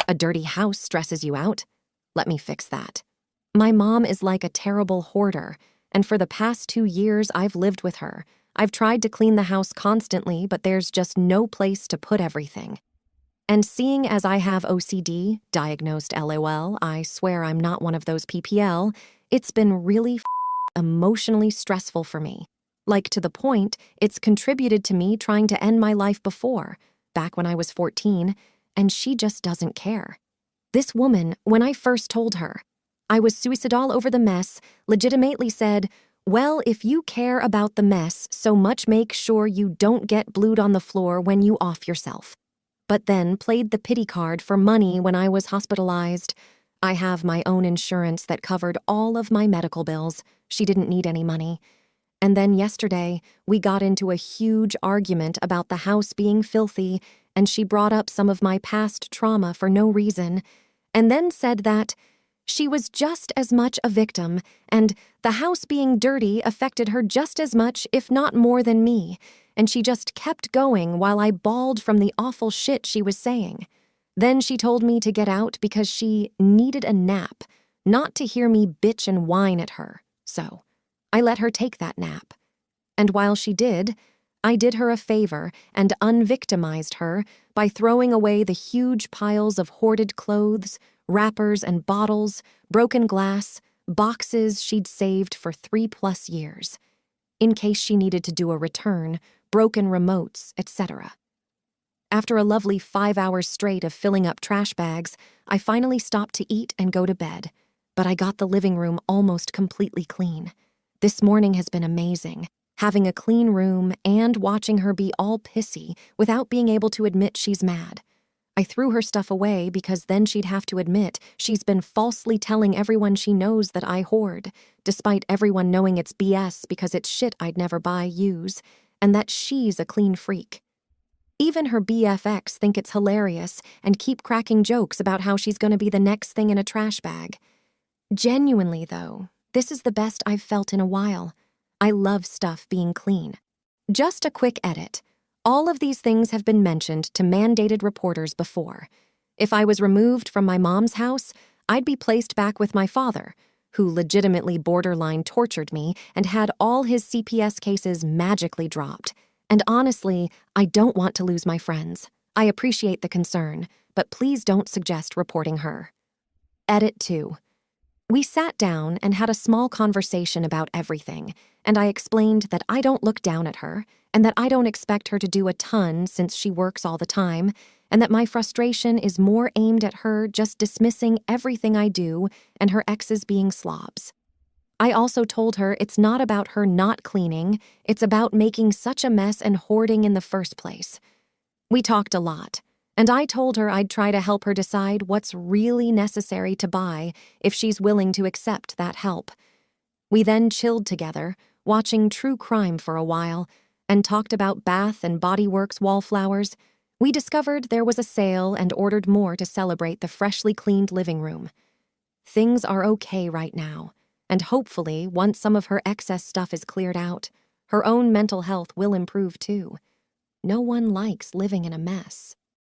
A dirty house stresses you out? Let me fix that. My mom is like a terrible hoarder, and for the past 2 years I've lived with her. I've tried to clean the house constantly, but there's just no place to put everything. And seeing as I have OCD, diagnosed LOL, I swear I'm not one of those PPL, it's been really emotionally stressful for me. Like to the point, it's contributed to me trying to end my life before, back when I was 14, and she just doesn't care. This woman, when I first told her I was suicidal over the mess, legitimately said, "Well, if you care about the mess so much, make sure you don't get blued on the floor when you off yourself." But then played the pity card for money when I was hospitalized. I have my own insurance that covered all of my medical bills. She didn't need any money. And then yesterday, we got into a huge argument about the house being filthy, and she brought up some of my past trauma for no reason, and then said that she was just as much a victim, and the house being dirty affected her just as much, if not more than me, and she just kept going while I bawled from the awful shit she was saying. Then she told me to get out because she needed a nap, not to hear me bitch and whine at her. So I let her take that nap. And while she did, I did her a favor and unvictimized her by throwing away the huge piles of hoarded clothes, wrappers and bottles, broken glass, boxes she'd saved for 3+ years, in case she needed to do a return, broken remotes, etc. After a lovely 5 hours straight of filling up trash bags, I finally stopped to eat and go to bed, but I got the living room almost completely clean. This morning has been amazing, having a clean room and watching her be all pissy without being able to admit she's mad. I threw her stuff away because then she'd have to admit she's been falsely telling everyone she knows that I hoard, despite everyone knowing it's BS because it's shit I'd never use, and that she's a clean freak. Even her BFX think it's hilarious and keep cracking jokes about how she's going to be the next thing in a trash bag. Genuinely, though, this is the best I've felt in a while. I love stuff being clean. Just a quick edit. All of these things have been mentioned to mandated reporters before. If I was removed from my mom's house, I'd be placed back with my father, who legitimately borderline tortured me and had all his CPS cases magically dropped. And honestly, I don't want to lose my friends. I appreciate the concern, but please don't suggest reporting her. Edit 2. We sat down and had a small conversation about everything, and I explained that I don't look down at her, and that I don't expect her to do a ton since she works all the time, and that my frustration is more aimed at her just dismissing everything I do and her exes being slobs. I also told her it's not about her not cleaning, it's about making such a mess and hoarding in the first place. We talked a lot, and I told her I'd try to help her decide what's really necessary to buy if she's willing to accept that help. We then chilled together, watching true crime for a while, and talked about Bath and Body Works wallflowers. We discovered there was a sale and ordered more to celebrate the freshly cleaned living room. Things are okay right now, and hopefully, once some of her excess stuff is cleared out, her own mental health will improve too. No one likes living in a mess.